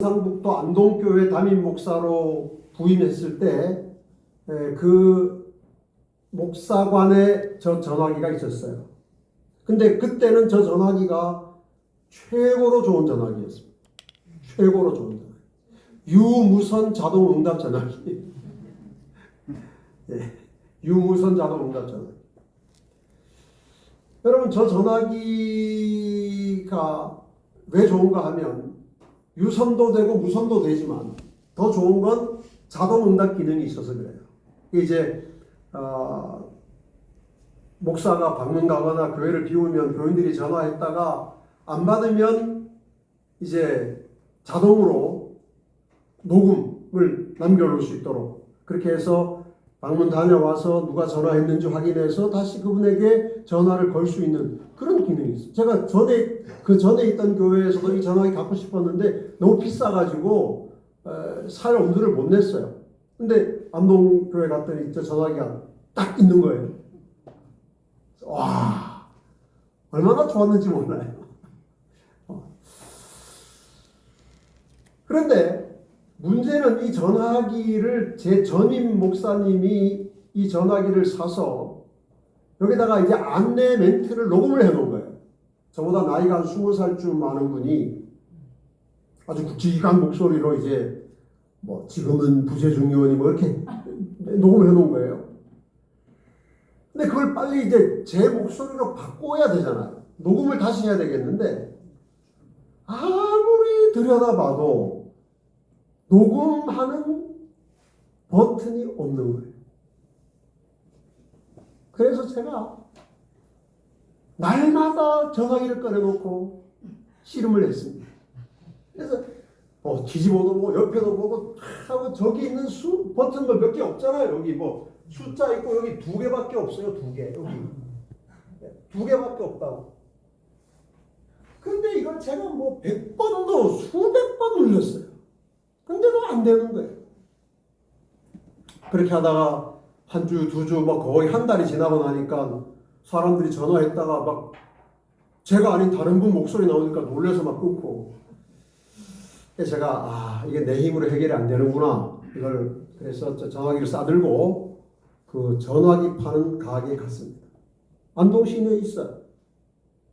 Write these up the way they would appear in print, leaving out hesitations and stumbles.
경상북도 안동교회 담임 목사로 부임했을 때 그 목사관에 저 전화기가 있었어요. 근데 그때는 저 전화기가 최고로 좋은 전화기였습니다. 최고로 좋은 전화기. 유무선 자동 응답 전화기. 네. 유무선 자동 응답 전화기. 여러분, 저 전화기가 왜 좋은가 하면 유선도 되고 무선도 되지만 더 좋은 건 자동 응답 기능이 있어서 그래요. 이제 목사가 방문 가거나 교회를 비우면 교인들이 전화했다가 안 받으면 이제 자동으로 녹음을 남겨놓을 수 있도록 그렇게 해서 방문 다녀와서 누가 전화했는지 확인해서 다시 그분에게 전화를 걸 수 있는 그런 기능이 있어요. 제가 그 전에 있던 교회에서도 이 전화기 갖고 싶었는데 너무 비싸가지고 살 엄두를 못 냈어요. 근데 안동교회 갔더니 저 전화기가 딱 있는 거예요. 와, 얼마나 좋았는지 몰라요. 그런데 문제는 이 전화기를 제 전임 목사님이 이 전화기를 사서 여기다가 이제 안내 멘트를 녹음을 해놓은 거예요. 저보다 나이가 한 20살쯤 많은 분이 아주 굵직한 목소리로 이제 뭐 지금은 부재중 의원이 뭐 이렇게 녹음을 해놓은 거예요. 근데 그걸 빨리 이제 제 목소리로 바꿔야 되잖아요. 녹음을 다시 해야 되겠는데 아무리 들여다봐도 녹음하는 버튼이 없는 거예요. 그래서 제가 날마다 전화기를 꺼내놓고 씨름을 했습니다. 그래서 뒤집어도 보고 옆에도 보고 하고 저기 있는 버튼 몇 개 없잖아요. 여기 뭐 숫자 있고 여기 2개밖에 없어요. 2개 여기 2개밖에 없다고. 근데 이걸 제가 뭐 100번도 수백 번 눌렸어요. 근데도 안 되는 거예요. 그렇게 하다가 한 주, 2주, 뭐 거의 한 달이 지나고 나니까 사람들이 전화했다가 막 제가 아닌 다른 분 목소리 나오니까 놀라서 막 끊고. 그래서 제가 이게 내 힘으로 해결이 안 되는구나. 이걸 그래서 전화기를 싸들고 그 전화기 파는 가게에 갔습니다. 안동 시내에 있어요.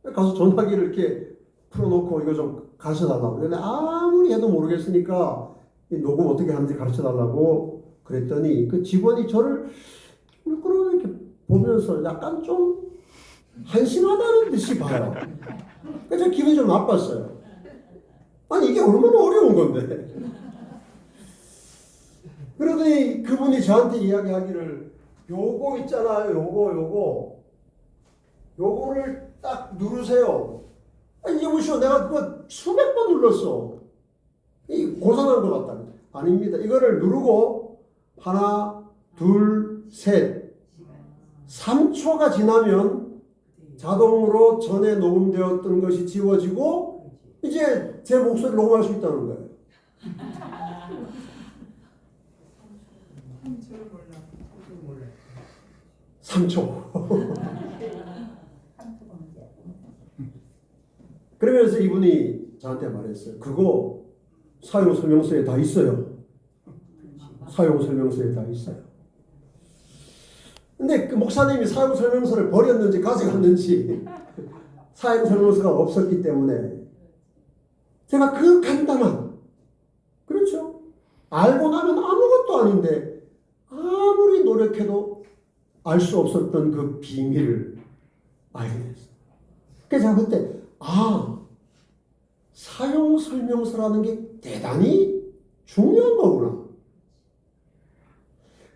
가서 전화기를 이렇게 풀어놓고 이거 좀 가르쳐달라고. 근데 아무리 해도 모르겠으니까 이 녹음 어떻게 하는지 가르쳐달라고 그랬더니 그 직원이 저를 이렇게 보면서 약간 좀 한심하다는 듯이 봐요. 그래서 제가 기분이 좀 나빴어요. 아니 이게 얼마나 어려운 건데. 그러더니 그분이 저한테 이야기하기를 요거 있잖아요. 요거를 딱 누르세요. 아니 여보시오, 내가 그거 수백 번 눌렀어. 이 고상한 것 같다. 아닙니다. 이거를 누르고 하나, 둘, 셋 3초가 지나면 자동으로 전에 녹음되었던 것이 지워지고 이제 제 목소리를 녹음할 수 있다는 거예요. 3초. 그러면서 이분이 저한테 말했어요. 그거 사용 설명서에 다 있어요. 사용 설명서에 다 있어요. 근데 그 목사님이 사용 설명서를 버렸는지 가져갔는지 사용 설명서가 없었기 때문에 제가 그 간단한, 그렇죠? 알고 나면 아무것도 아닌데 아무리 노력해도 알 수 없었던 그 비밀을 알게 됐어요. 그래서 제가 그때 사용 설명서라는 게 대단히 중요한 거구나.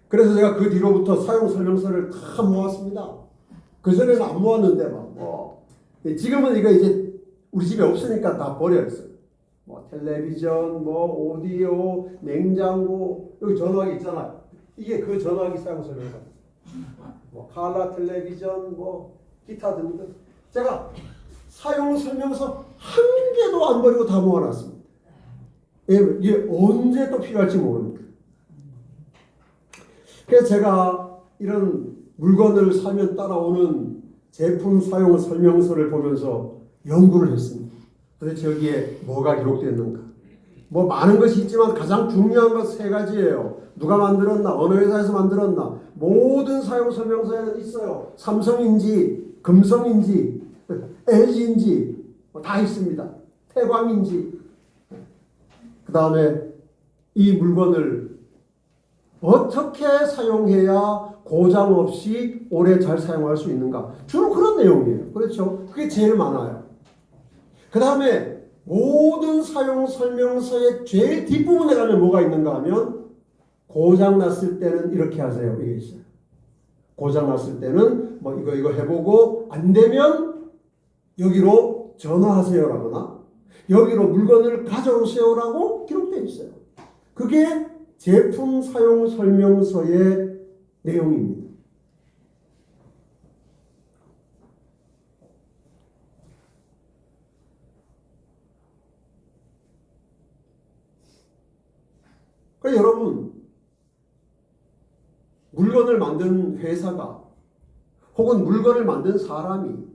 그래서 제가 그 뒤로부터 사용 설명서를 다 모았습니다. 그전에는 안 모았는데 지금은 이거 이제 우리 집에 없으니까 다 버렸어요. 텔레비전, 오디오, 냉장고, 여기 전화기 있잖아요. 이게 그 전화기 사용 설명서. 칼라 텔레비전, 기타 등등. 제가 사용 설명서 한 개도 안 버리고 다 모아놨습니다. 이게 언제 또 필요할지 모르니까. 그래서 제가 이런 물건을 사면 따라오는 제품 사용 설명서를 보면서 연구를 했습니다. 도대체 여기에 뭐가 기록되어 있는가? 뭐 많은 것이 있지만 가장 중요한 것 세 가지예요. 누가 만들었나, 어느 회사에서 만들었나, 모든 사용 설명서에는 있어요. 삼성인지, 금성인지, LG인지 다 있습니다. 태광인지. 그 다음에 이 물건을 어떻게 사용해야 고장 없이 오래 잘 사용할 수 있는가. 주로 그런 내용이에요. 그렇죠? 그게 제일 많아요. 그 다음에 모든 사용 설명서의 제일 뒷부분에 가면 뭐가 있는가 하면 고장 났을 때는 이렇게 하세요. 이게 있어요. 고장 났을 때는 뭐 이거 해보고 안 되면 여기로 전화하세요라거나 여기로 물건을 가져오세요라고 기록되어 있어요. 그게 제품 사용 설명서의 내용입니다. 그러니까 여러분, 물건을 만든 회사가 혹은 물건을 만든 사람이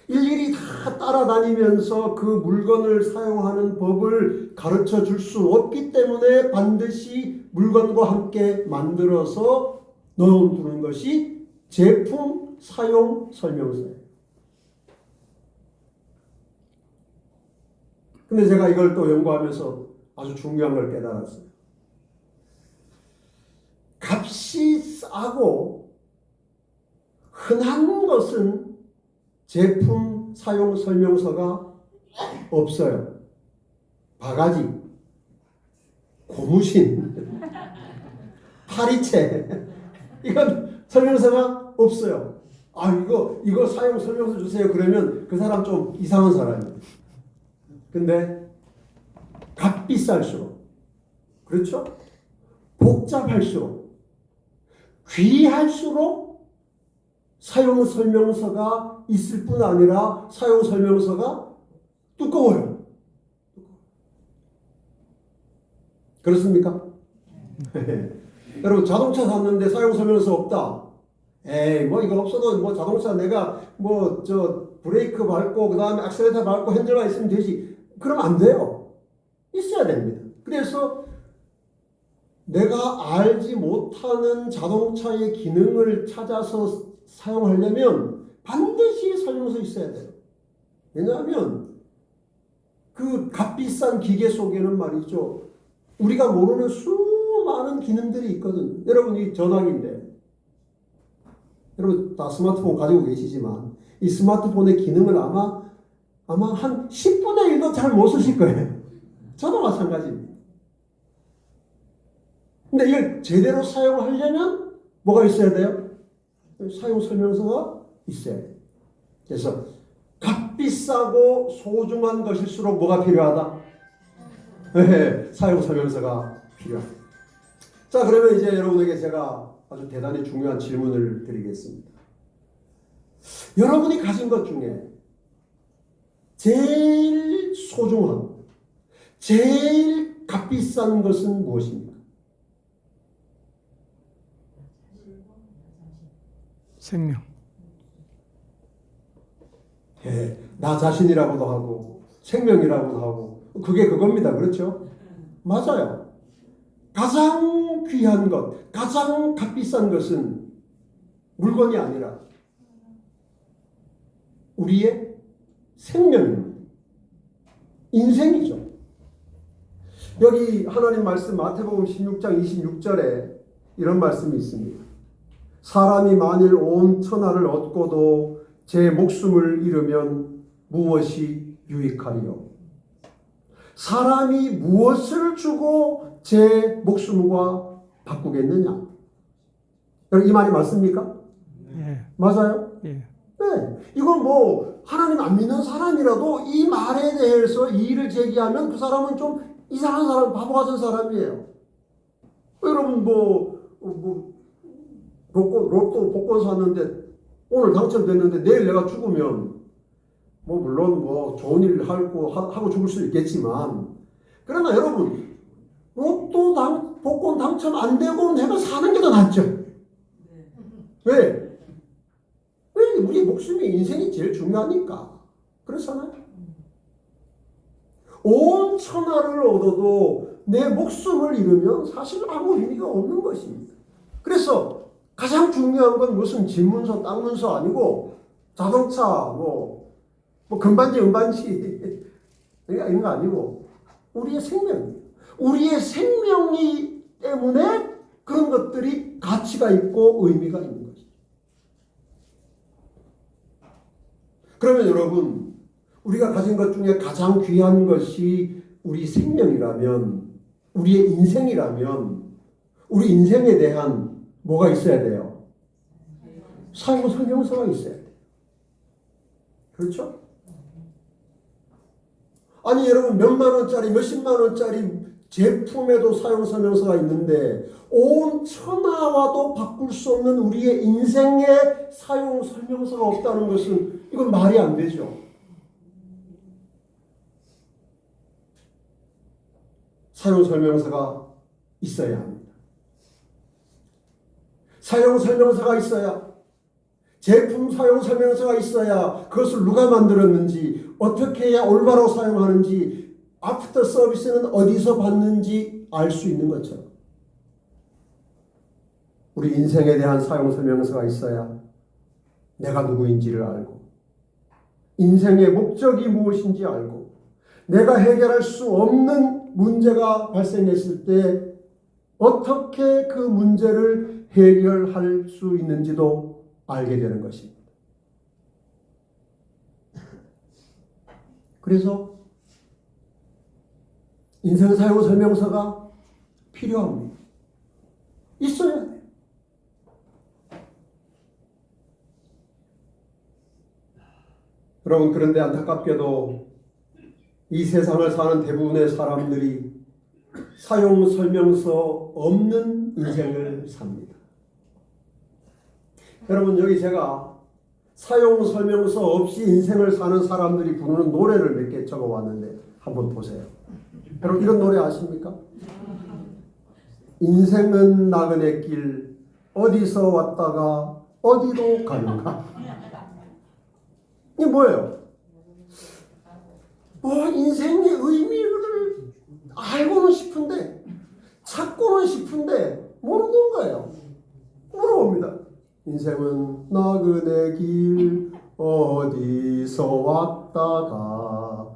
일일이 다 따라다니면서 그 물건을 사용하는 법을 가르쳐 줄 수 없기 때문에 반드시 물건과 함께 만들어서 넣어두는 것이 제품 사용 설명서예요. 근데 제가 이걸 또 연구하면서 아주 중요한 걸 깨달았어요. 값이 싸고 흔한 것은 제품 사용 설명서가 없어요. 바가지, 고무신, 파리채 이건 설명서가 없어요. 아 이거 사용 설명서 주세요. 그러면 그 사람 좀 이상한 사람이에요. 근데 값비쌀수록 그렇죠? 복잡할수록 귀할수록 사용 설명서가 있을 뿐 아니라 사용 설명서가 두꺼워요. 그렇습니까? 여러분 자동차 샀는데 사용 설명서 없다. 에이 뭐 이거 없어도 뭐 자동차 내가 뭐 저 브레이크 밟고 그 다음에 액셀레이터 밟고 핸들만 있으면 되지. 그러면 안 돼요. 있어야 됩니다. 그래서 내가 알지 못하는 자동차의 기능을 찾아서 사용하려면 반드시 설명서 있어야 돼요. 왜냐하면 그 값비싼 기계 속에는 말이죠. 우리가 모르는 수많은 기능들이 있거든요. 여러분 이 전화기인데 여러분 다 스마트폰 가지고 계시지만 이 스마트폰의 기능을 아마 한 10분의 1도 잘 못 쓰실 거예요. 저도 마찬가지입니다. 근데 이걸 제대로 사용하려면 뭐가 있어야 돼요? 사용 설명서가 있어야 돼요. 그래서 값비싸고 소중한 것일수록 뭐가 필요하다? 네, 사용 설명서가 필요하다. 자, 그러면 이제 여러분에게 제가 아주 대단히 중요한 질문을 드리겠습니다. 여러분이 가진 것 중에 제일 소중한, 제일 값비싼 것은 무엇입니까? 생명. 예, 나 자신이라고도 하고 생명이라고도 하고 그게 그겁니다. 그렇죠? 맞아요. 가장 귀한 것, 가장 값비싼 것은 물건이 아니라 우리의 생명입니다. 인생이죠. 여기 하나님 말씀 마태복음 16장 26절에 이런 말씀이 있습니다. 사람이 만일 온 천하를 얻고도 제 목숨을 잃으면 무엇이 유익하리요? 사람이 무엇을 주고 제 목숨과 바꾸겠느냐? 이 말이 맞습니까? 예. 맞아요? 예. 네. 이건 뭐 하나님 안 믿는 사람이라도 이 말에 대해서 이의를 제기하면 그 사람은 좀 이상한 사람, 바보 같은 사람이에요. 여러분 로또 복권 샀는데 오늘 당첨됐는데 내일 내가 죽으면 뭐 물론 뭐 좋은 일 하고 죽을 수 있겠지만 그러나 여러분 복권 당첨 안 되고 내가 사는 게 더 낫죠. 왜? 우리 목숨이 인생이 제일 중요하니까 그렇잖아요. 온 천하를 얻어도 내 목숨을 잃으면 사실 아무 의미가 없는 것입니다. 그래서 가장 중요한 건 무슨 집문서, 땅문서 아니고 자동차, 뭐 금반지, 은반지 이런 거 아니고 우리의 생명, 우리의 생명이 때문에 그런 것들이 가치가 있고 의미가 있는 것이죠. 그러면 여러분, 우리가 가진 것 중에 가장 귀한 것이 우리 생명이라면, 우리의 인생이라면, 우리 인생에 대한 뭐가 있어야 돼요? 사용 설명서가 있어야 돼요. 그렇죠? 아니 여러분, 몇만 원짜리, 몇십만 원짜리 제품에도 사용 설명서가 있는데 온 천하와도 바꿀 수 없는 우리의 인생에 사용 설명서가 없다는 것은 이건 말이 안 되죠. 사용 설명서가 있어야 합니다. 사용 설명서가 있어야, 제품 사용 설명서가 있어야 그것을 누가 만들었는지, 어떻게 해야 올바로 사용하는지, 애프터 서비스는 어디서 받는지 알 수 있는 것처럼 우리 인생에 대한 사용 설명서가 있어야 내가 누구인지를 알고, 인생의 목적이 무엇인지 알고, 내가 해결할 수 없는 문제가 발생했을 때 어떻게 그 문제를 해결할 수 있는지도 알게 되는 것입니다. 그래서 인생 사용 설명서가 필요합니다. 있어야 돼요. 여러분, 그런데 안타깝게도 이 세상을 사는 대부분의 사람들이 사용 설명서 없는 인생을 삽니다. 여러분, 여기 제가 사용 설명서 없이 인생을 사는 사람들이 부르는 노래를 몇 개 적어 왔는데 한번 보세요. 여러분, 이런 노래 아십니까? 인생은 나그네 길, 어디서 왔다가 어디로 가는가? 이게 뭐예요? 인생의 의미를 알고는 싶은데, 찾고는 싶은데 모르는 거예요. 물어봅니다. 인생은 나그네 길, 어디서 왔다가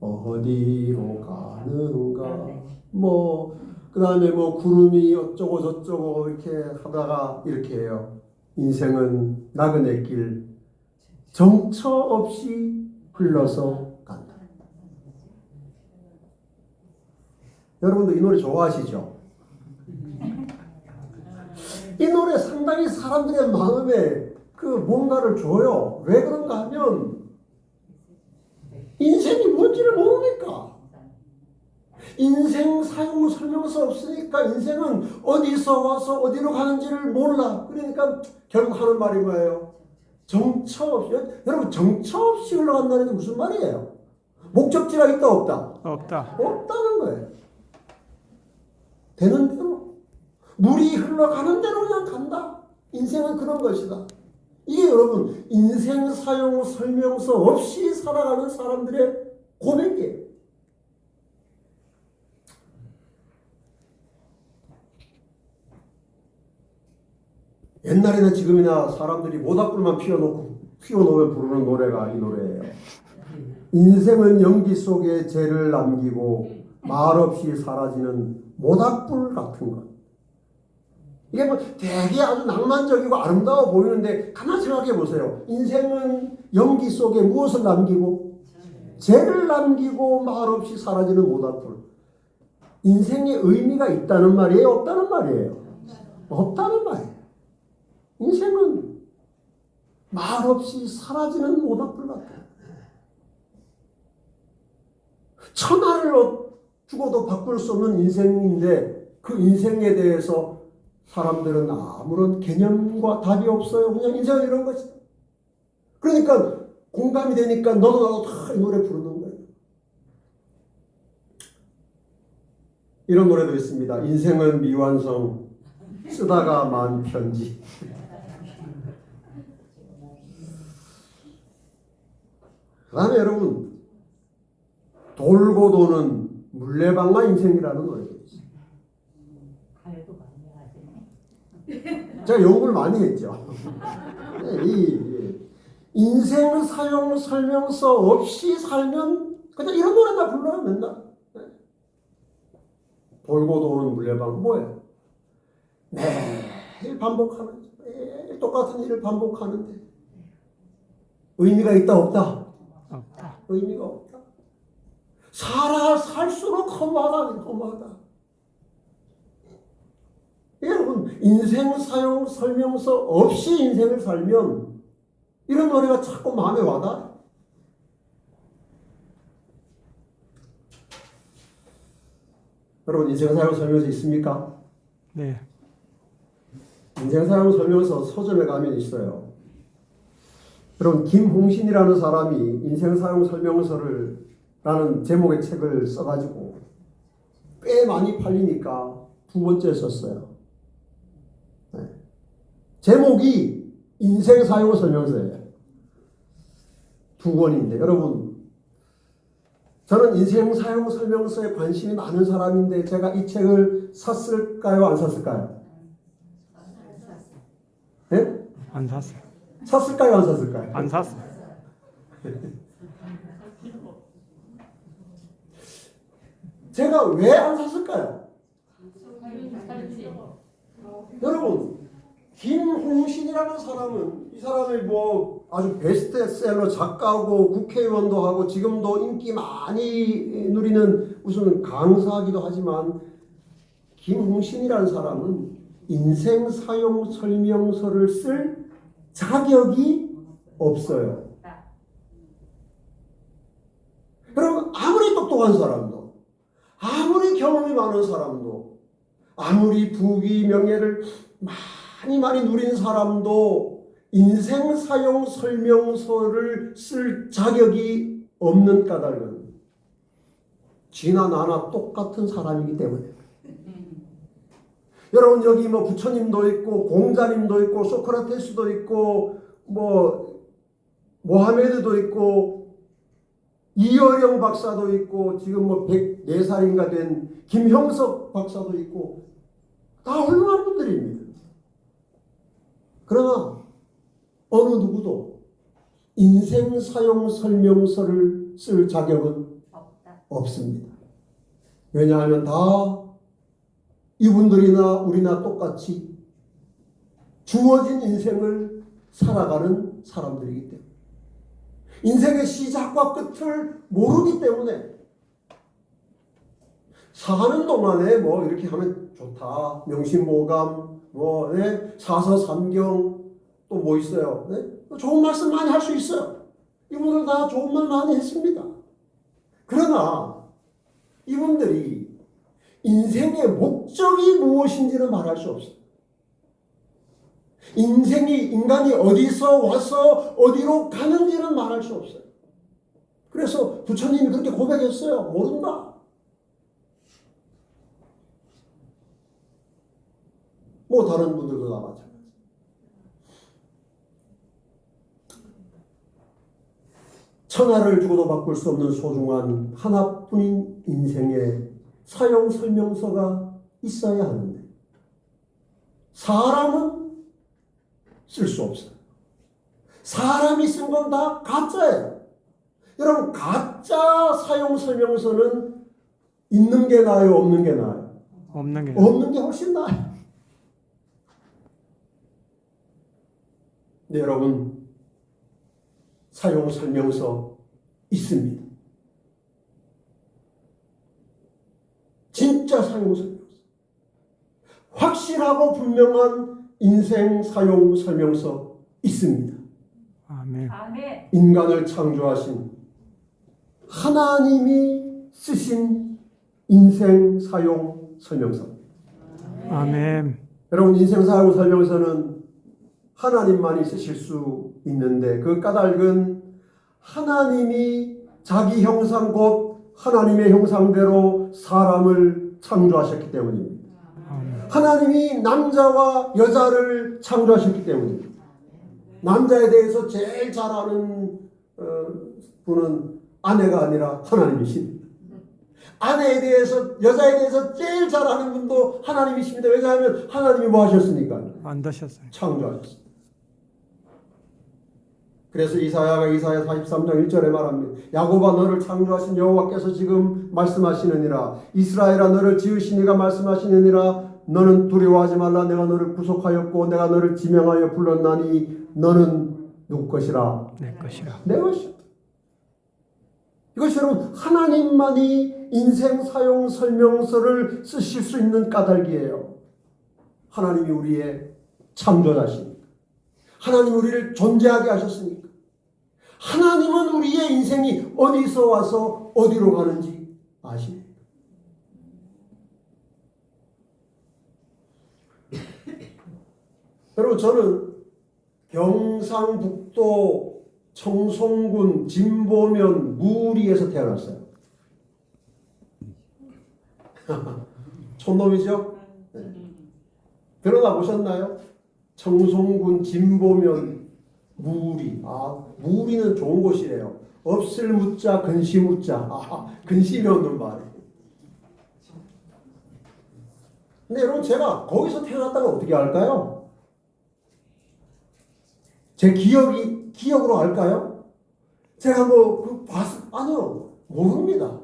어디로 가는가? 그 다음에 구름이 어쩌고 저쩌고 이렇게 하다가 이렇게 해요. 인생은 나그네 길, 정처 없이 흘러서 간다. 여러분도 이 노래 좋아하시죠? 이 노래 상당히 사람들의 마음에 뭔가를 줘요. 왜 그런가 하면 인생이 뭔지를 모르니까. 인생 사용 설명서 없으니까 인생은 어디서 와서 어디로 가는지를 몰라. 그러니까 결국 하는 말이 뭐예요? 정처 없이. 여러분, 정처 없이 흘러간다는 게 무슨 말이에요? 목적지가 있다 없다? 없다. 없다는 거예요. 되는 대로, 물이 흘러가는 대로 그냥 간다. 인생은 그런 것이다. 이게 여러분, 인생 사용 설명서 없이 살아가는 사람들의 고백이에요. 옛날이나 지금이나 사람들이 모닥불만 피워놓으면 부르는 노래가 이 노래예요. 인생은 연기 속에 죄를 남기고 말없이 사라지는 모닥불 같은 것. 이게 되게 아주 낭만적이고 아름다워 보이는데 가만히 생각해 보세요. 인생은 연기 속에 무엇을 남기고? 죄를 남기고 말없이 사라지는 모닥불. 인생에 의미가 있다는 말이에요? 없다는 말이에요? 없다는 말이에요. 인생은 말없이 사라지는 모닥불 같아요. 천하를 죽어도 바꿀 수 없는 인생인데 그 인생에 대해서 사람들은 아무런 개념과 답이 없어요. 그냥 인생은 이런 것이다. 그러니까 공감이 되니까 너도 나도 다 이 노래 부르는 거예요. 이런 노래도 있습니다. 인생은 미완성, 쓰다가 만 편지. 그 다음에 여러분, 돌고 도는 물레방아 인생이라는 노래가 있어요. 가요도 많이 하시네. 제가 연구를 많이 했죠. 이 인생 사용 설명서 없이 살면 그냥 이런 노래나 불러요 맨날. 돌고 도는 물레방 뭐예요? 매일 반복하는 매일 똑같은 일을 반복하는데 의미가 있다 없다? 없다. 의미가 없다. 살수록 허무하다. 여러분 인생 사용 설명서 없이 인생을 살면 이런 노래가 자꾸 마음에 와닿아요. 여러분 인생 사용 설명서 있습니까? 네. 인생 사용 설명서 서점에 가면 있어요. 여러분 김홍신이라는 사람이 인생 사용 설명서를 라는 제목의 책을 써가지고 꽤 많이 팔리니까 두 번째 썼어요. 네. 제목이 인생 사용 설명서예요. 두 권인데 여러분 저는 인생 사용 설명서에 관심이 많은 사람인데 제가 이 책을 샀을까요? 안 샀을까요? 네? 안 샀어요. 샀을까요? 안 샀을까요? 안 샀어요. 제가 왜 안 샀을까요? 여러분 김홍신이라는 사람은 이 사람이 뭐 아주 베스트셀러 작가고 국회의원도 하고 지금도 인기 많이 누리는 무슨 강사기도 하지만 김홍신이라는 사람은 인생 사용 설명서를 쓸 자격이 없어요. 여러분 아무리 똑똑한 사람도 아무리 경험이 많은 사람도 아무리 부귀 명예를 많이 누린 사람도 인생 사용 설명서를 쓸 자격이 없는 까닭은 지나 나나 똑같은 사람이기 때문에 여러분 여기 뭐 부처님도 있고 공자님도 있고 소크라테스도 있고 뭐 모하메드도 있고 이어령 박사도 있고 지금 뭐 104살인가 된 김형석 박사도 있고 다 훌륭한 분들입니다. 그러나 어느 누구도 인생 사용 설명서를 쓸 자격은 없습니다. 왜냐하면 다 이분들이나 우리나 똑같이 주어진 인생을 살아가는 사람들이기 때문에 인생의 시작과 끝을 모르기 때문에 사는 동안에 뭐 이렇게 하면 좋다. 명심보감, 뭐 사서삼경 또 뭐 있어요. 네? 좋은 말씀 많이 할 수 있어요. 이분들 다 좋은 말 많이 했습니다. 그러나 이분들이 인생의 목적이 무엇인지는 말할 수 없어요. 인간이 어디서 와서 어디로 가는지는 말할 수 없어요. 그래서 부처님이 그렇게 고백했어요. 모른다. 뭐 다른 분들도 다 마찬가지. 천하를 주고도 바꿀 수 없는 소중한 하나뿐인 인생의 사용 설명서가 있어야 하는데 사람은 쓸 수 없어요. 사람이 쓴 건 다 가짜예요. 여러분 가짜 사용 설명서는 있는 게 나아요? 없는 게 나아요? 없는 게. 없는 게 훨씬 나아요. 네, 여러분 사용 설명서 있습니다. 진짜 사용 설명서. 확실하고 분명한 인생 사용 설명서 있습니다. 아멘. 아멘. 인간을 창조하신 하나님이 쓰신 인생 사용 설명서. 아멘. 여러분 인생 사용 설명서는 하나님만이 쓰실 수 있는데 그 까닭은 하나님이 자기 형상 곧 하나님의 형상대로 사람을 창조하셨기 때문입니다. 아멘. 하나님이 남자와 여자를 창조하셨기 때문입니다. 남자에 대해서 제일 잘 아는 분은 아내가 아니라 하나님이십니다. 아내에 대해서, 여자에 대해서 제일 잘 아는 분도 하나님이십니다. 왜냐하면 하나님이 뭐 하셨습니까? 만드셨어요. 창조하셨습니다. 그래서 이사야 43장 1절에 말합니다. 야곱아 너를 창조하신 여호와께서 지금 말씀하시느니라. 이스라엘아 너를 지으신 이가 말씀하시느니라. 너는 두려워하지 말라. 내가 너를 구속하였고 내가 너를 지명하여 불렀나니 너는 누구 것이라? 내 것이라. 내 것이라. 이것이 여러분 하나님만이 인생 사용 설명서를 쓰실 수 있는 까닭이에요. 하나님이 우리의 창조자십니다. 하나님이 우리를 존재하게 하셨으니까. 하나님은 우리의 인생이 어디서 와서 어디로 가는지 아십니까? 여러분 저는 경상북도 청송군 진보면 무리에서 태어났어요. 촌놈이죠? 들어가 보셨나요? 청송군 진보면 무리. 무리는 좋은 곳이래요. 없을 무자 근시 무자. 근심이 없는 말이에요. 근데 여러분 제가 거기서 태어났다가 어떻게 할까요? 제 기억으로 할까요? 제가 아니요. 모릅니다.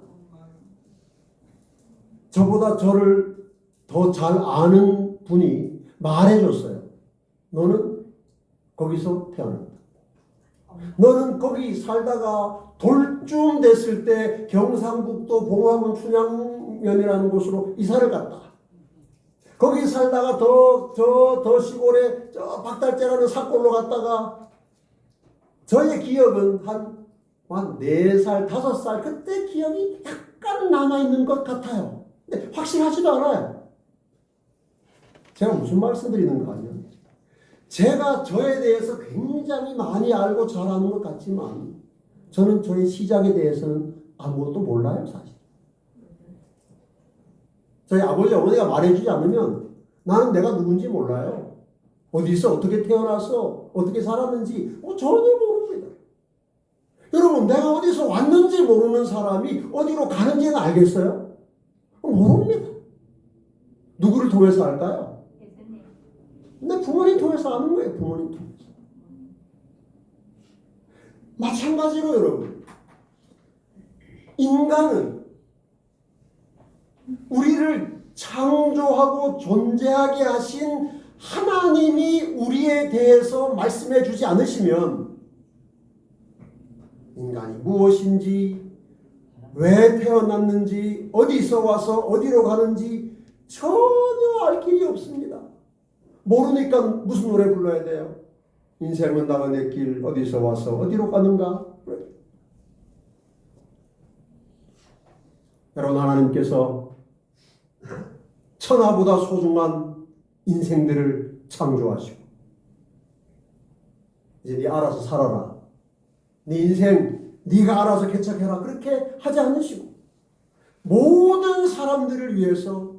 저보다 저를 더 잘 아는 분이 말해줬어요. 너는 거기서 태어났다. 너는 거기 살다가 돌쯤 됐을 때 경상북도 봉화군 춘향면이라는 곳으로 이사를 갔다. 거기 살다가 더 시골에 저 박달재라는 산골로 갔다가 저의 기억은 한 4살, 5살 그때 기억이 약간 남아있는 것 같아요. 근데 확실하지도 않아요. 제가 무슨 말씀 드리는가 하면 제가 저에 대해서 굉장히 많이 알고 잘 아는 것 같지만 저는 저의 시작에 대해서는 아무것도 몰라요, 사실. 저희 아버지, 어머니가 말해주지 않으면 나는 내가 누군지 몰라요. 어디서 어떻게 태어나서 어떻게 살았는지 전혀 모릅니다. 여러분 내가 어디서 왔는지 모르는 사람이 어디로 가는지는 알겠어요? 모릅니다. 누구를 통해서 알까요? 근데 부모님 통해서 아는 거예요. 부모님 통해서. 마찬가지로 여러분 인간은 우리를 창조하고 존재하게 하신 하나님이 우리에 대해서 말씀해 주지 않으시면 인간이 무엇인지 왜 태어났는지 어디서 와서 어디로 가는지 전혀 알 길이 없습니다. 모르니까 무슨 노래 불러야 돼요? 인생은 나가 내 길 어디서 와서 어디로 가는가? 여러분 하나님께서 천하보다 소중한 인생들을 창조하시고 이제 네 알아서 살아라. 네 인생 네가 알아서 개척해라. 그렇게 하지 않으시고 모든 사람들을 위해서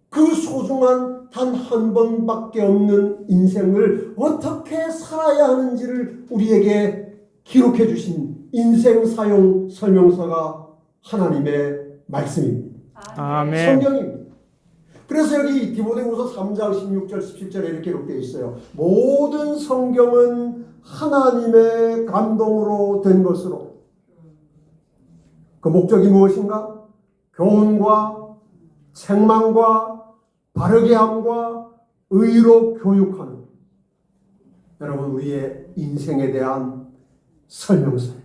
그 소중한 단 한 번밖에 없는 인생을 어떻게 살아야 하는지를 우리에게 기록해 주신 인생 사용 설명서가 하나님의 말씀입니다. 아멘. 성경입니다. 그래서 여기 디모데후서 3장 16절 17절에 이렇게 기록되어 있어요. 모든 성경은 하나님의 감동으로 된 것으로 그 목적이 무엇인가? 교훈과 책망과 바르게 함과 의로 교육하는 여러분 우리의 인생에 대한 설명서예요.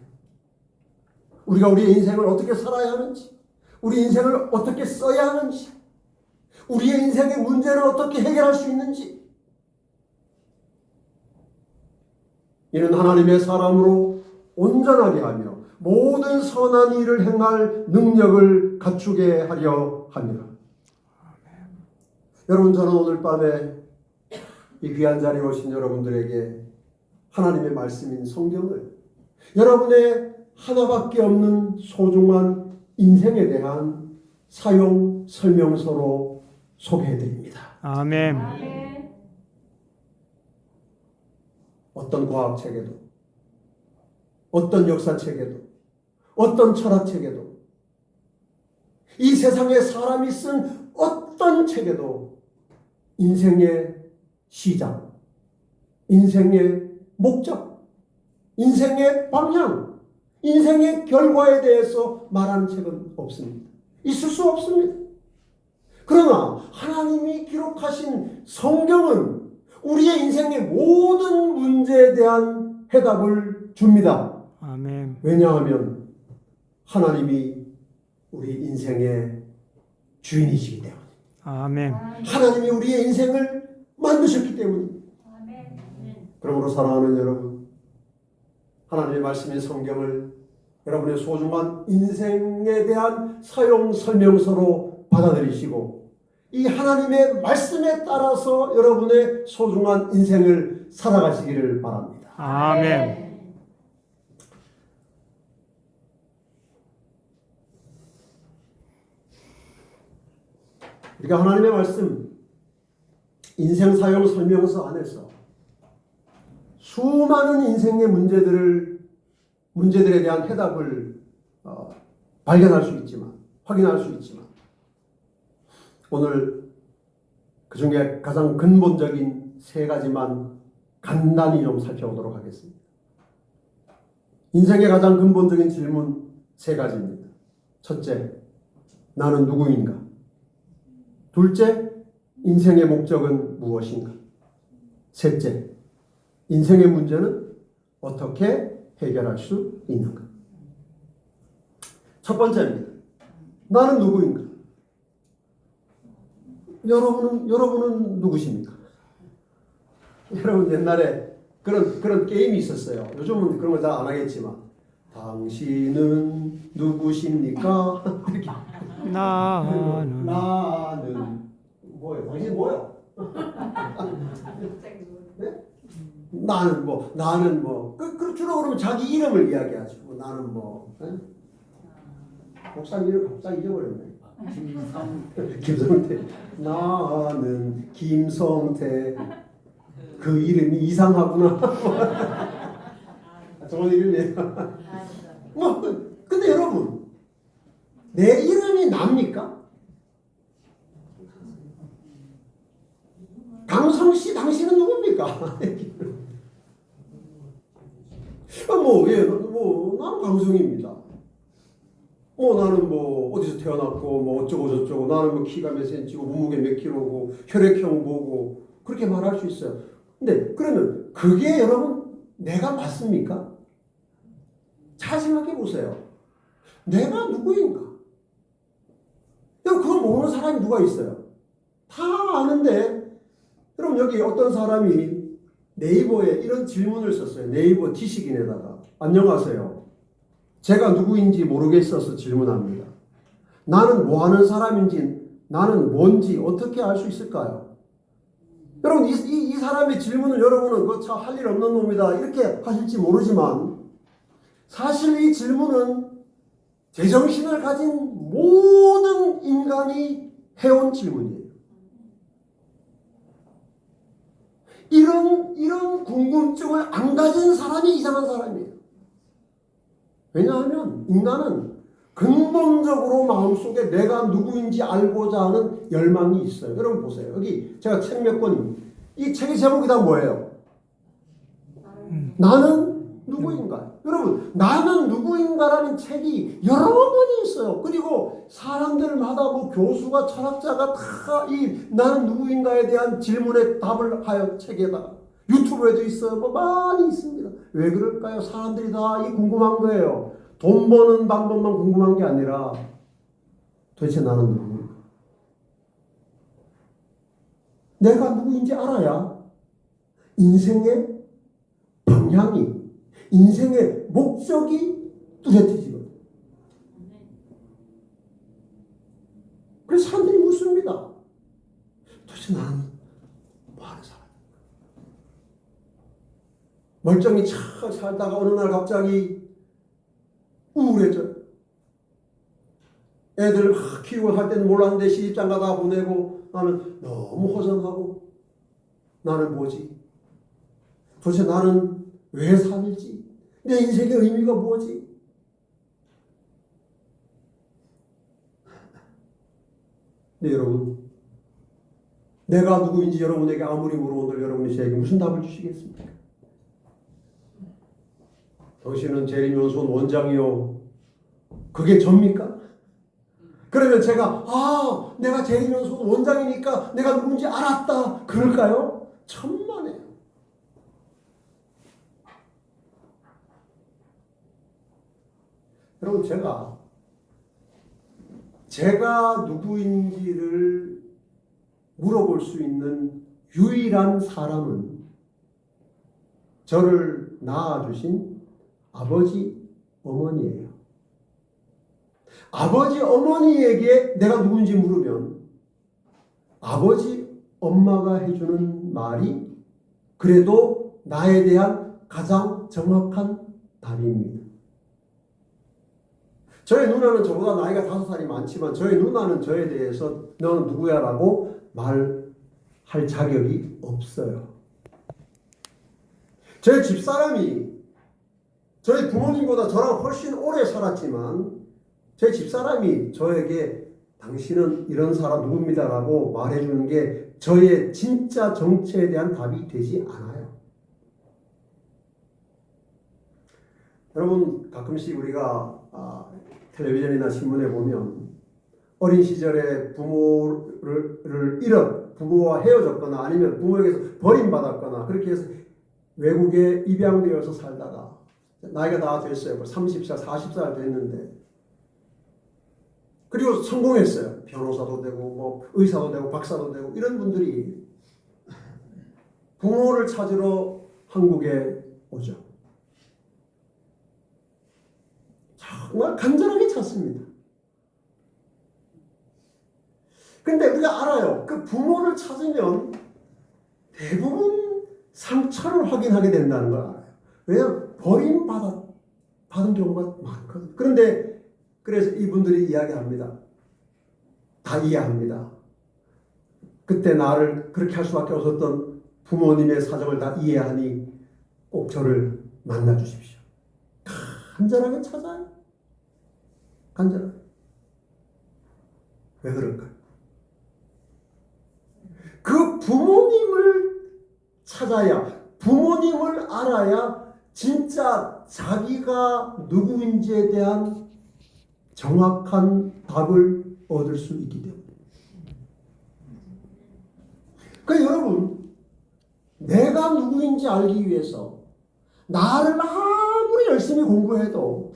우리가 우리의 인생을 어떻게 살아야 하는지 우리 인생을 어떻게 써야 하는지 우리의 인생의 문제를 어떻게 해결할 수 있는지 이는 하나님의 사람으로 온전하게 하며 모든 선한 일을 행할 능력을 갖추게 하려 합니다. 여러분 저는 오늘 밤에 이 귀한 자리에 오신 여러분들에게 하나님의 말씀인 성경을 여러분의 하나밖에 없는 소중한 인생에 대한 사용 설명서로 소개해드립니다. 아멘. 어떤 과학책에도 어떤 역사책에도 어떤 철학책에도 이 세상에 사람이 쓴 어떤 책에도 인생의 시작, 인생의 목적, 인생의 방향, 인생의 결과에 대해서 말하는 책은 없습니다. 있을 수 없습니다. 그러나 하나님이 기록하신 성경은 우리의 인생의 모든 문제에 대한 해답을 줍니다. 아멘. 왜냐하면 하나님이 우리 인생의 주인이시기 때문에, 아멘. 하나님이 우리의 인생을 만드셨기 때문입니다. 그러므로 사랑하는 여러분, 하나님의 말씀인 성경을 여러분의 소중한 인생에 대한 사용 설명서로 받아들이시고 이 하나님의 말씀에 따라서 여러분의 소중한 인생을 살아가시기를 바랍니다. 아멘. 우리가 하나님의 말씀 인생 사용 설명서 안에서 수많은 인생의 문제들에 대한 해답을 발견할 수 있지만, 확인할 수 있지만, 오늘 그 중에 가장 근본적인 세 가지만 간단히 좀 살펴보도록 하겠습니다. 인생의 가장 근본적인 질문 세 가지입니다. 첫째, 나는 누구인가? 둘째, 인생의 목적은 무엇인가? 셋째, 인생의 문제는 어떻게 해결할 수 있는가? 첫 번째입니다. 나는 누구인가? 여러분은 누구십니까? 여러분 옛날에 그런 게임이 있었어요. 요즘은 그런 거 잘 안 하겠지만, 당신은 누구십니까? 이렇게. 나는 나는 뭐예요? 당신 뭐예요? 네? 나는 뭐 주로 그러면 자기 이름을 이야기하죠. 나는 뭐 네? 목사님 이름 갑자기 잊어버렸네. 김성태. 나는 김성태. 그 이름이 이상하구나. 좋은 이름이에요. 뭐 근데 여러분, 내 이름이 납니까? 강성씨, 당신은 누굽니까? 나는 강성입니다. 나는 뭐 어디서 태어났고 뭐 어쩌고 저쩌고, 나는 뭐 키가 몇 센치고 몸무게 몇 킬로고 혈액형 뭐고 그렇게 말할 수 있어요. 근데 그러면 그게 여러분 내가 맞습니까? 잘 생각해 보세요. 내가 누구인가? 여러분 그걸 모르는 사람이 누가 있어요? 다 아는데, 여러분 여기 어떤 사람이 네이버에 이런 질문을 썼어요. 네이버 지식인에다가 안녕하세요. 제가 누구인지 모르겠어서 질문합니다. 나는 뭐 하는 사람인지, 나는 뭔지 어떻게 알 수 있을까요? 여러분 이 사람의 질문을 여러분은 그 참 할 일 없는 놈이다 이렇게 하실지 모르지만, 사실 이 질문은 제정신을 가진 모든 인간이 해온 질문이에요. 이런 궁금증을 안 가진 사람이 이상한 사람이에요. 왜냐하면 인간은 근본적으로 마음속에 내가 누구인지 알고자 하는 열망이 있어요. 여러분 보세요. 여기 제가 책 몇 권, 이 책의 제목이 다 뭐예요? 나는 누구인가? 여러분, 나는 누구인가라는 책이 여러 권이 있어요. 그리고 사람들마다 뭐 교수가, 철학자가 다 이 나는 누구인가에 대한 질문에 답을 하여 책에다가, 유튜브에도 있어요. 뭐 많이 있습니다. 왜 그럴까요? 사람들이 다 이 궁금한 거예요. 돈 버는 방법만 궁금한 게 아니라 도대체 나는 누구인가? 내가 누구인지 알아야 인생의 방향이, 인생의 목적이 뚜렷해지거든요. 그래서 사람들이 묻습니다. 도대체 나는 뭐 하는 사람인가? 멀쩡히 잘 살다가 어느 날 갑자기 우울해져요. 애들 키우고 할 때는 몰랐는데 시집장 가다 보내고 나는 너무 허전하고, 나는 뭐지? 도대체 나는 왜 살지? 내 인생의 의미가 뭐지? 네, 여러분, 내가 누구인지 여러분에게 아무리 물어본들 여러분이 저에게 무슨 답을 주시겠습니까? 당신은 재림연수원 원장이요. 그게 접니까? 그러면 제가 내가 재림연수원 원장이니까 내가 누군지 알았다 그럴까요? 천만에요. 여러분, 제가 누구인지를 물어볼 수 있는 유일한 사람은 저를 낳아주신 아버지, 어머니예요. 아버지, 어머니에게 내가 누군지 물으면 아버지, 엄마가 해주는 말이 그래도 나에 대한 가장 정확한 답입니다. 저희 누나는 저보다 나이가 5살이 많지만 저희 누나는 저에 대해서 너는 누구야? 라고 말할 자격이 없어요. 저희 집사람이 저희 부모님보다 저랑 훨씬 오래 살았지만 저희 집사람이 저에게 당신은 이런 사람 누굽니다 라고 말해주는 게 저의 진짜 정체에 대한 답이 되지 않아요. 여러분, 가끔씩 우리가 텔레비전이나 신문에 보면 어린 시절에 부모와 헤어졌거나 아니면 부모에게서 버림받았거나 그렇게 해서 외국에 입양되어서 살다가 나이가 다 됐어요. 30살, 40살 됐는데 그리고 성공했어요. 변호사도 되고 의사도 되고 박사도 되고 이런 분들이 부모를 찾으러 한국에 오죠. 정말 간절하게 찾습니다. 근데 우리가 알아요. 그 부모를 찾으면 대부분 상처를 확인하게 된다는 걸 알아요. 왜냐하면 버림받은 경우가 많거든요. 그런데 그래서 이분들이 이야기합니다. 다 이해합니다. 그때 나를 그렇게 할 수밖에 없었던 부모님의 사정을 다 이해하니 꼭 저를 만나 주십시오. 간절하게 찾아요. 간절하게. 왜 그럴까요? 그 부모님을 찾아야, 부모님을 알아야 진짜 자기가 누구인지에 대한 정확한 답을 얻을 수 있기 때문에. 그러니까 여러분, 내가 누구인지 알기 위해서 나를 아무리 열심히 공부해도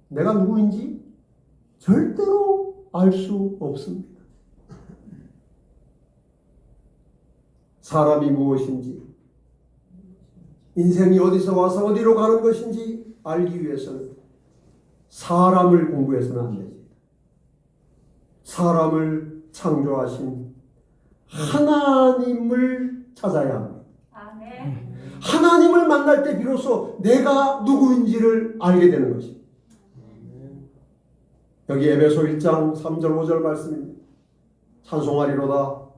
내가 누구인지 절대로 알 수 없습니다. 사람이 무엇인지, 인생이 어디서 와서 어디로 가는 것인지 알기 위해서는 사람을 공부해서는 안 됩니다. 사람을 창조하신 하나님을 찾아야 합니다. 아멘. 하나님을 만날 때 비로소 내가 누구인지를 알게 되는 것입니다. 여기 에베소 1장 3절 5절 말씀입니다. 찬송하리로다.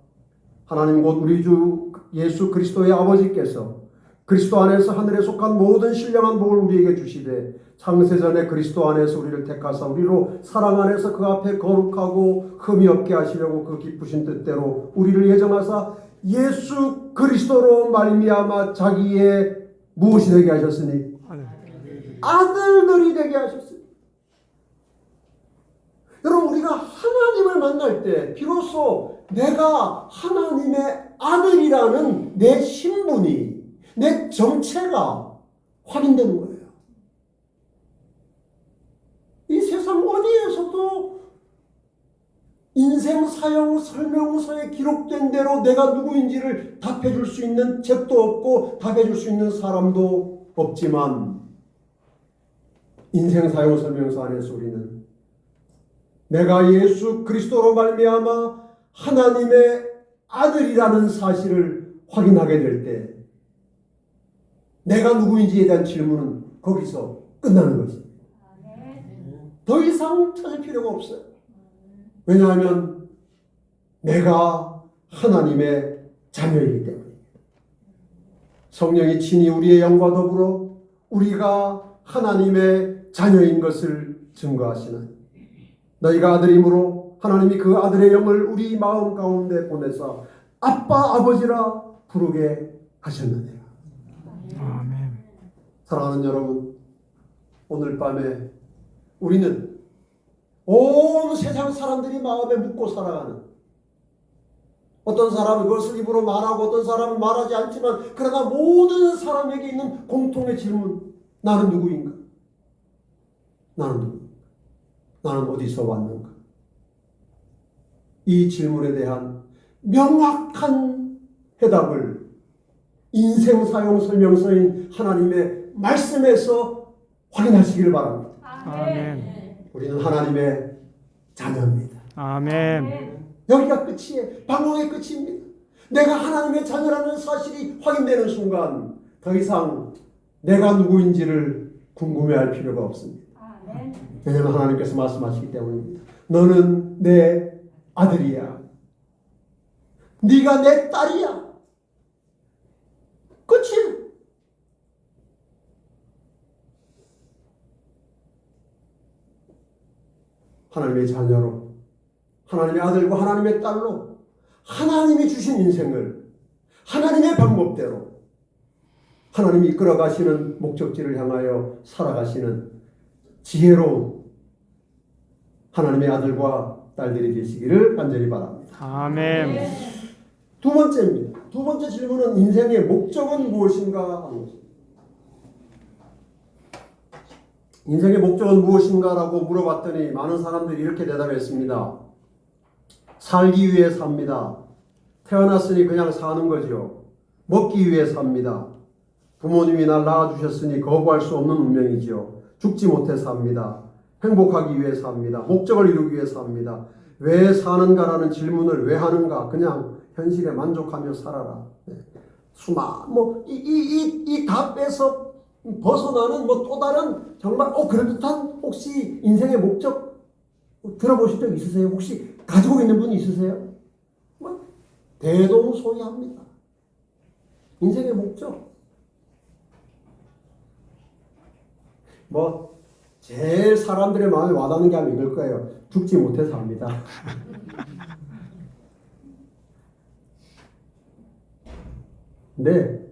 하나님 곧 우리 주 예수 그리스도의 아버지께서 그리스도 안에서 하늘에 속한 모든 신령한 복을 우리에게 주시되 창세전에 그리스도 안에서 우리를 택하사 우리로 사랑 안에서 그 앞에 거룩하고 흠이 없게 하시려고 그 기쁘신 뜻대로 우리를 예정하사 예수 그리스도로 말미암아 자기의 무엇이 되게 하셨으니 아들들이 되게 하셨습니다. 여러분, 우리가 하나님을 만날 때 비로소 내가 하나님의 아들이라는 내 신분이, 내 정체가 확인되는 거예요. 이 세상 어디에서도 인생 사용 설명서에 기록된 대로 내가 누구인지를 답해줄 수 있는 책도 없고 답해줄 수 있는 사람도 없지만 인생 사용 설명서 안에서 우리는 내가 예수 그리스도로 말미암아 하나님의 아들이라는 사실을 확인하게 될 때 내가 누구인지에 대한 질문은 거기서 끝나는 것입니다. 더 이상 찾을 필요가 없어요. 왜냐하면 내가 하나님의 자녀이기 때문에. 성령이 친히 우리의 영과 더불어 우리가 하나님의 자녀인 것을 증거하시나니 너희가 아들이므로 하나님이 그 아들의 영을 우리 마음 가운데 보내서 아빠 아버지라 부르게 하셨느니라. 아멘. 사랑하는 여러분, 오늘 밤에 우리는 온 세상 사람들이 마음에 묻고 살아가는, 어떤 사람은 그것을 입으로 말하고 어떤 사람은 말하지 않지만 그러나 모든 사람에게 있는 공통의 질문, 나는 누구인가? 나는 누구인가? 나는 어디서 왔는가? 이 질문에 대한 명확한 해답을 인생 사용 설명서인 하나님의 말씀에서 확인하시기를 바랍니다. 아멘. 우리는 하나님의 자녀입니다. 아멘. 여기가 끝이에요. 방황의 끝입니다. 내가 하나님의 자녀라는 사실이 확인되는 순간 더 이상 내가 누구인지를 궁금해할 필요가 없습니다. 왜냐하면 하나님께서 말씀하시기 때문입니다. 너는 내 아들이야. 네가 내 딸이야. 끝이에요. 하나님의 자녀로, 하나님의 아들과 하나님의 딸로 하나님이 주신 인생을 하나님의 방법대로 하나님이 이끌어 가시는 목적지를 향하여 살아가시는 지혜로운 하나님의 아들과 딸들이 되시기를 간절히 바랍니다. 아멘. 두 번째입니다. 두 번째 질문은 인생의 목적은 무엇인가 하는 것입니다. 인생의 목적은 무엇인가라고 물어봤더니 많은 사람들이 이렇게 대답했습니다. 살기 위해 삽니다. 태어났으니 그냥 사는 거죠. 먹기 위해 삽니다. 부모님이 날 낳아주셨으니 거부할 수 없는 운명이죠. 죽지 못해 삽니다. 행복하기 위해 삽니다. 목적을 이루기 위해 삽니다. 왜 사는가라는 질문을 왜 하는가? 그냥 현실에 만족하며 살아라. 수마 이 답에서 벗어나는 또 다른 정말 그럴듯한 혹시 인생의 목적 들어보신 적 있으세요? 혹시 가지고 있는 분 있으세요? 대동소이합니다. 인생의 목적. 제일 사람들의 마음에 와닿는 게 하면 이걸 거예요. 죽지 못해 삽니다. 네,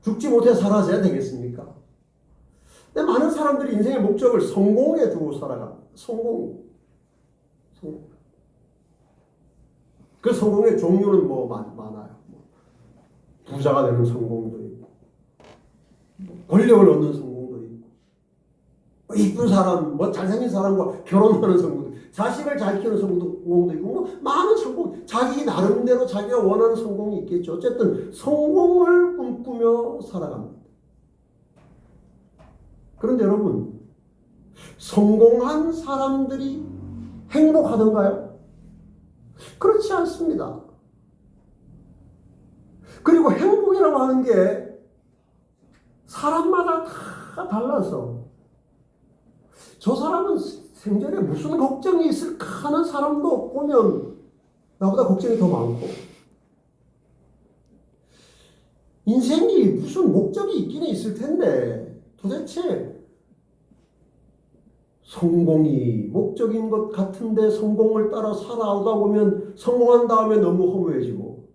죽지 못해 살아야 되겠습니까? 근데 많은 사람들이 인생의 목적을 성공에 두고 살아갑니다. 성공. 그 성공의 종류는 많아요. 부자가 되는 성공도 있고, 권력을 얻는 성공도 있고, 이쁜 사람, 잘생긴 사람과 결혼하는 성공도 있고, 자식을 잘 키우는 성공도 있고, 많은 성공, 자기 나름대로 자기가 원하는 성공이 있겠죠. 어쨌든 성공을 꿈꾸며 살아갑니다. 그런데 여러분, 성공한 사람들이 행복하던가요? 그렇지 않습니다. 그리고 행복이라고 하는 게 사람마다 다 달라서 저 사람은 생전에 무슨 걱정이 있을까 하는 사람도 보면 나보다 걱정이 더 많고, 인생이 무슨 목적이 있기는 있을 텐데 도대체 성공이 목적인 것 같은데 성공을 따라 살아오다 보면 성공한 다음에 너무 허무해지고,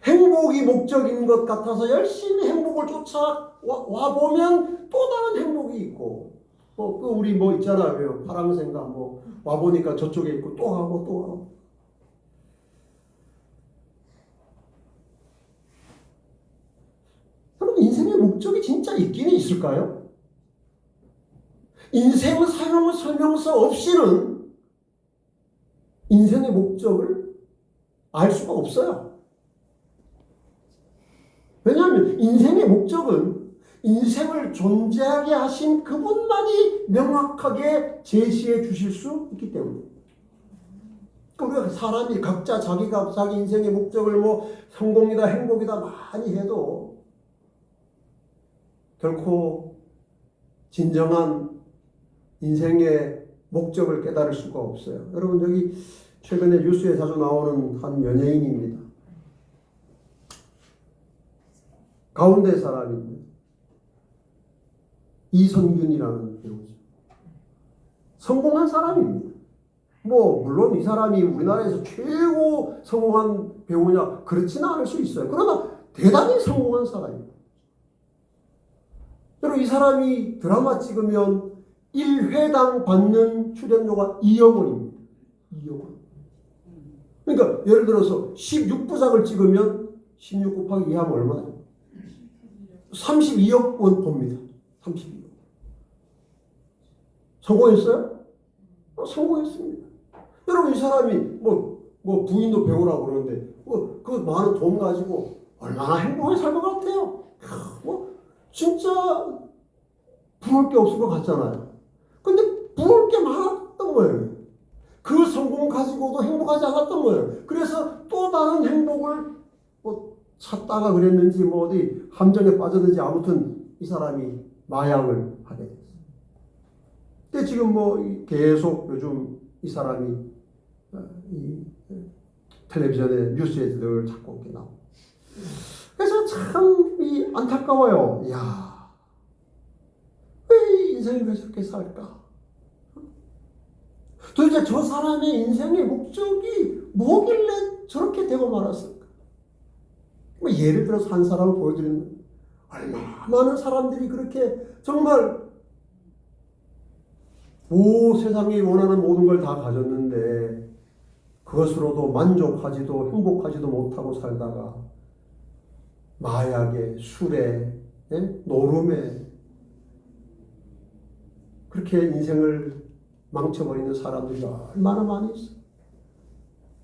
행복이 목적인 것 같아서 열심히 행복을 쫓아와 보면 또 다른 행복이 있고, 우리 있잖아요. 파랑새인가 와 보니까 저쪽에 있고 또 가고 또 가고. 그럼 인생의 목적이 진짜 있기는 있을까요? 인생 사용 설명서 없이는 인생의 목적을 알 수가 없어요. 왜냐하면 인생의 목적은 인생을 존재하게 하신 그분만이 명확하게 제시해 주실 수 있기 때문입니다. 우리가 사람이 각자 자기가 자기 인생의 목적을 성공이다 행복이다 많이 해도 결코 진정한 인생의 목적을 깨달을 수가 없어요. 여러분, 여기 최근에 뉴스에 자주 나오는 한 연예인입니다. 가운데 사람인데 이선균이라는 배우죠. 성공한 사람입니다. 뭐 물론 이 사람이 우리나라에서 최고 성공한 배우냐 그렇지는 않을 수 있어요. 그러나 대단히 성공한 사람입니다. 여러분 이 사람이 드라마 찍으면 1회당 받는 출연료가 2억 원입니다. 2억 원. 그러니까 예를 들어서 16부작을 찍으면 16 곱하기 2 하면 얼마죠? 32억 원 법니다. 32억. 성공했어요? 성공했습니다. 여러분 이 사람이 뭐 부인도 배우라고 그러는데 그 많은 돈 가지고 얼마나 행복하게 살 것 같아요. 진짜 부러울 게 없을 것 같잖아요. 근데 부러울 게 많았던 거예요. 그 성공 가지고도 행복하지 않았던 거예요. 그래서 또 다른 행복을 찾다가 그랬는지 어디 함정에 빠졌는지 아무튼 이 사람이 마약을 하게 됐어요. 근데 지금 계속 요즘 이 사람이 이 텔레비전에 뉴스에 늘 자꾸 이렇게 나오고. 그래서 참 안타까워요. 야, 왜 인생을 왜 저렇게 살까? 도대체 저 사람의 인생의 목적이 뭐길래 저렇게 되고 말았을까? 예를 들어서 한 사람을 보여드리는 얼마나 많은 사람들이 그렇게 정말 세상이 원하는 모든 걸 다 가졌는데 그것으로도 만족하지도 행복하지도 못하고 살다가 마약에, 술에, 노름에 그렇게 인생을 망쳐버리는 사람들이 얼마나 많이 있어요.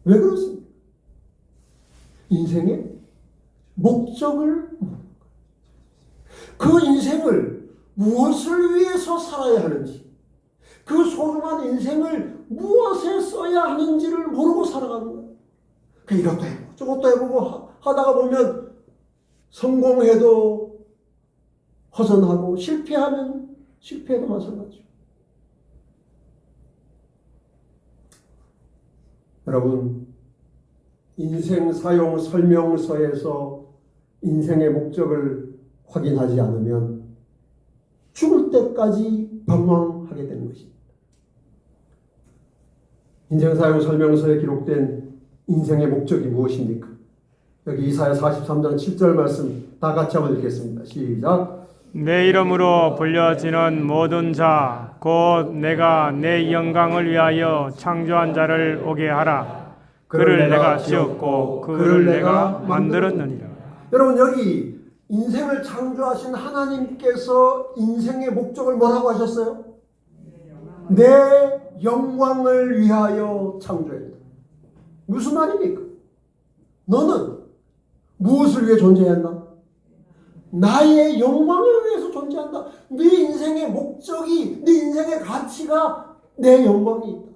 왜 그렇습니까? 인생의 목적을 그 인생을 무엇을 위해서 살아야 하는지 그 소중한 인생을 무엇에 써야 하는지를 모르고 살아가는 거예요. 이것도 해보고 저것도 해보고 하다가 보면 성공해도 허전하고 실패하면 실패해도 마찬가지죠. 여러분 인생 사용 설명서에서 인생의 목적을 확인하지 않으면 죽을 때까지 방황하게 되는 것입니다. 인생 사용 설명서에 기록된 인생의 목적이 무엇입니까? 여기 이사야 43장 7절 말씀 다 같이 한번 읽겠습니다. 시작. 내 이름으로 불려지는 모든 자 곧 내가 내 영광을 위하여 창조한 자를 오게 하라. 그를 내가 지었고 그를 내가 만들었느니라. 여러분 여기 인생을 창조하신 하나님께서 인생의 목적을 뭐라고 하셨어요? 내 영광을 위하여 창조했다. 무슨 말입니까? 너는 무엇을 위해 존재했나? 나의 영광을 위해서 존재한다. 네 인생의 목적이, 네 인생의 가치가 내 영광이 있다.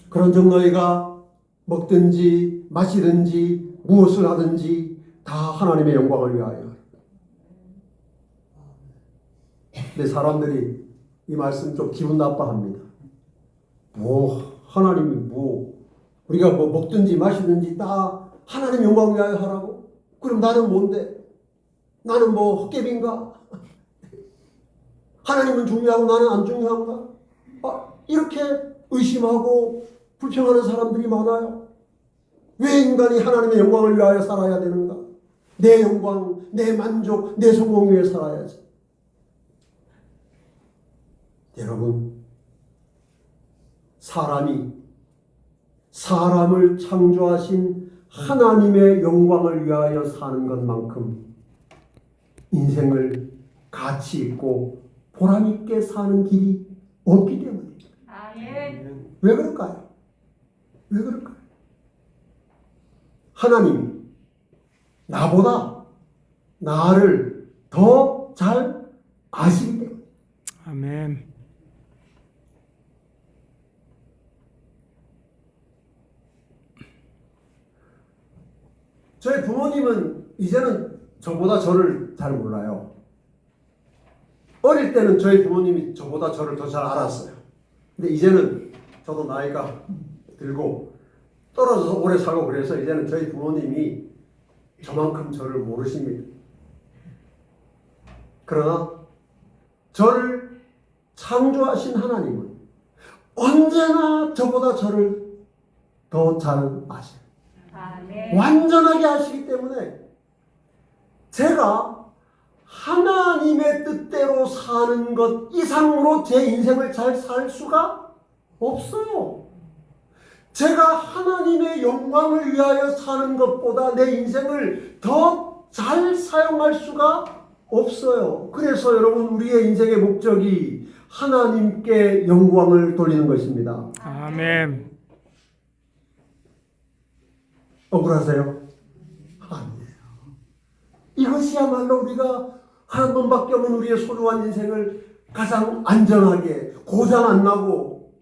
그런즉 너희가 먹든지 마시든지 무엇을 하든지 다 하나님의 영광을 위하여. 근데 사람들이 이 말씀 좀 기분 나빠합니다. 하나님이 우리가 먹든지 마시든지 다 하나님 영광을 위하여 하라고? 그럼 나는 뭔데? 나는 헛개비인가? 하나님은 중요하고 나는 안 중요한가? 이렇게 의심하고 불평하는 사람들이 많아요. 왜 인간이 하나님의 영광을 위하여 살아야 되는가? 내 영광, 내 만족, 내 성공 위해 살아야지. 여러분, 사람을 창조하신 하나님의 영광을 위하여 사는 것만큼 인생을 가치 있고 보람 있게 사는 길이 없기 때문입니다. 왜 그럴까요? 왜 그럴까요? 하나님이 나보다 나를 더 잘 아시기 때문에. 아멘. 저희 부모님은 이제는 저보다 저를 잘 몰라요. 어릴 때는 저희 부모님이 저보다 저를 더 잘 알았어요. 근데 이제는 저도 나이가 들고 떨어져서 오래 살고 그래서 이제는 저희 부모님이 저만큼 저를 모르십니다. 그러나 저를 창조하신 하나님은 언제나 저보다 저를 더 잘 아셔요. 아멘. 완전하게 아시기 때문에 제가 하나님의 뜻대로 사는 것 이상으로 제 인생을 잘 살 수가 없어요. 제가 하나님의 영광을 위하여 사는 것보다 내 인생을 더 잘 사용할 수가 없어요. 그래서 여러분, 우리의 인생의 목적이 하나님께 영광을 돌리는 것입니다. 아멘. 억울하세요? 아니에요. 이것이야말로 우리가 한 번밖에 없는 우리의 소중한 인생을 가장 안전하게, 고장 안 나고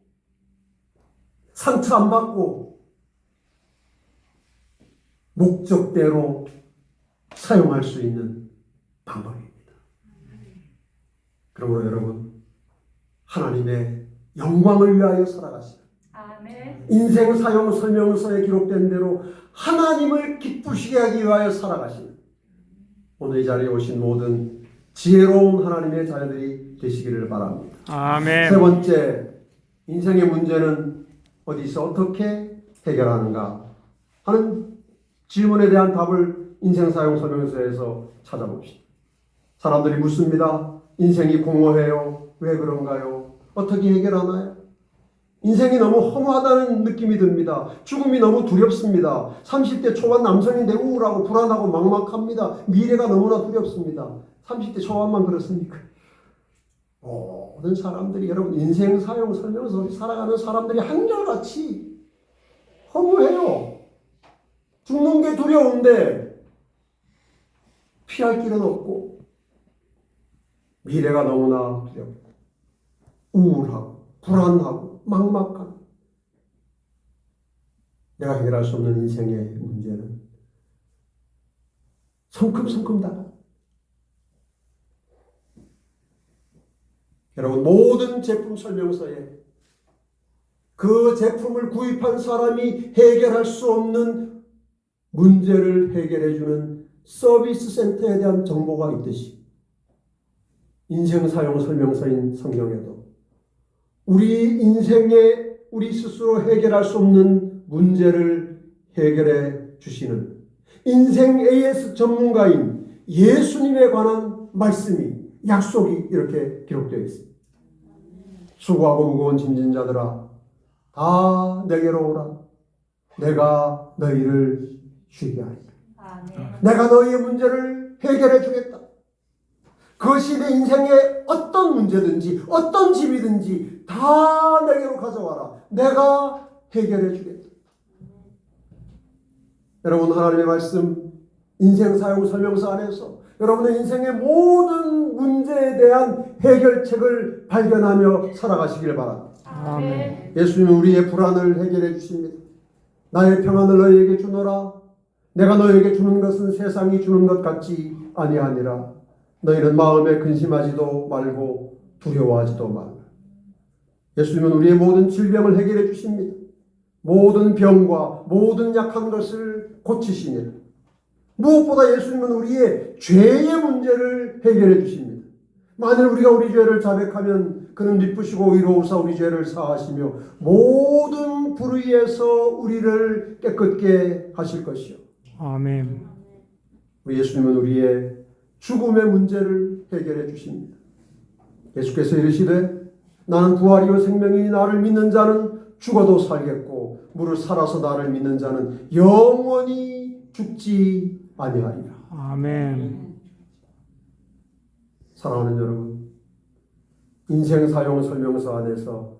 상처 안 받고 목적대로 사용할 수 있는 방법입니다. 그러므로 여러분, 하나님의 영광을 위하여 살아가시는 아멘. 인생 사용 설명서에 기록된 대로 하나님을 기쁘시게 하기 위하여 살아가시는 오늘 이 자리에 오신 모든 지혜로운 하나님의 자녀들이 되시기를 바랍니다. 아멘. 세 번째, 인생의 문제는 어디서 어떻게 해결하는가 하는 질문에 대한 답을 인생 사용 설명서에서 찾아봅시다. 사람들이 묻습니다. 인생이 공허해요. 왜 그런가요? 어떻게 해결하나요? 인생이 너무 허무하다는 느낌이 듭니다. 죽음이 너무 두렵습니다. 30대 초반 남성인데 우울하고 불안하고 막막합니다. 미래가 너무나 두렵습니다. 30대 초반만 그렇습니까? 모든 사람들이, 여러분, 인생 사용 설명서 살아가는 사람들이 한결같이 허무해요. 죽는 게 두려운데 피할 길은 없고, 미래가 너무나 두렵고 우울하고 불안하고 막막한, 내가 해결할 수 없는 인생의 문제는 성큼성큼 다가. 여러분, 모든 제품 설명서에 그 제품을 구입한 사람이 해결할 수 없는 문제를 해결해주는 서비스 센터에 대한 정보가 있듯이 인생 사용 설명서인 성경에도 우리 인생에 우리 스스로 해결할 수 없는 문제를 해결해 주시는 인생 AS 전문가인 예수님에 관한 말씀이, 약속이 이렇게 기록되어 있습니다. 수고하고 무거운 짐진 자들아, 다 내게로 오라. 내가 너희를 쉬게 하리라. 아멘. 내가 너희의 문제를 해결해 주겠다. 그것이 내 인생의 어떤 문제든지 어떤 짐이든지 다 내게로 가져와라. 내가 해결해 주겠다. 여러분, 하나님의 말씀 인생 사용 설명서 안에서 여러분의 인생의 모든 문제에 대한 해결책을 발견하며 살아가시길 바랍니다. 아멘. 예수님은 우리의 불안을 해결해 주십니다. 나의 평안을 너희에게 주노라. 내가 너희에게 주는 것은 세상이 주는 것 같지 아니하니라. 너희는 마음에 근심하지도 말고 두려워하지도 말라. 예수님은 우리의 모든 질병을 해결해 주십니다. 모든 병과 모든 약한 것을 고치시니라. 무엇보다 예수님은 우리의 죄의 문제를 해결해 주십니다. 만일 우리가 우리 죄를 자백하면 그는 미쁘시고 의로우사 우리 죄를 사하시며 모든 불의에서 우리를 깨끗게 하실 것이요. 아멘. 우리 예수님은 우리의 죽음의 문제를 해결해 주십니다. 예수께서 이르시되 나는 부활이요 생명이니 나를 믿는 자는 죽어도 살겠고 무릇 살아서 나를 믿는 자는 영원히 죽지 아니하리라. 아멘. 사랑하는 여러분, 인생 사용 설명서 안에서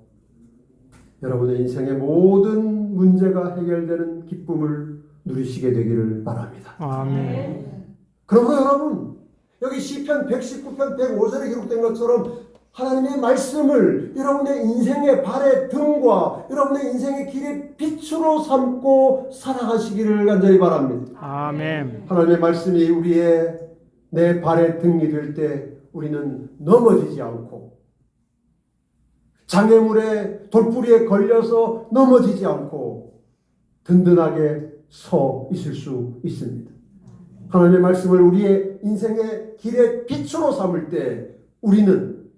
여러분의 인생의 모든 문제가 해결되는 기쁨을 누리시게 되기를 바랍니다. 아멘. 그러므로 여러분, 여기 시편 119편 105절에 기록된 것처럼 하나님의 말씀을 여러분의 인생의 발의 등과 여러분의 인생의 길의 빛으로 삼고 살아가시기를 간절히 바랍니다. 아멘. 하나님의 말씀이 우리의 내 발의 등이 될 때 우리는 넘어지지 않고 장애물에 돌부리에 걸려서 넘어지지 않고 든든하게 서 있을 수 있습니다. 하나님의 말씀을 우리의 인생의 길의 빛으로 삼을 때 우리는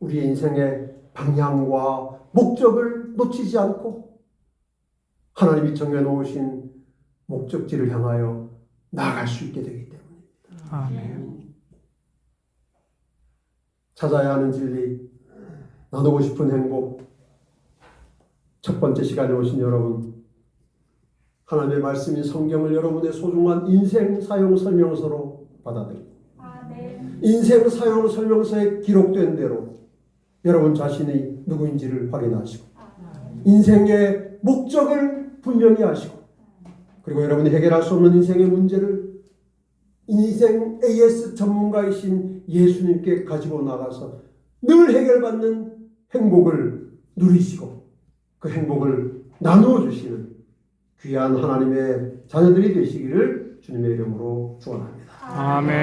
우리의 인생의 방향과 목적을 놓치지 않고 하나님이 정해놓으신 목적지를 향하여 나아갈 수 있게 되기 때문입니다. 아멘. 찾아야 하는 진리, 나누고 싶은 행복. 첫 번째 시간에 오신 여러분, 하나님의 말씀인 성경을 여러분의 소중한 인생 사용 설명서로 받아들이고 아멘. 인생 사용 설명서에 기록된 대로 여러분 자신이 누구인지를 확인하시고 인생의 목적을 분명히 아시고 그리고 여러분이 해결할 수 없는 인생의 문제를 인생 AS 전문가이신 예수님께 가지고 나가서 늘 해결받는 행복을 누리시고 그 행복을 나누어 주시는 귀한 하나님의 자녀들이 되시기를 주님의 이름으로 축원합니다. 아멘.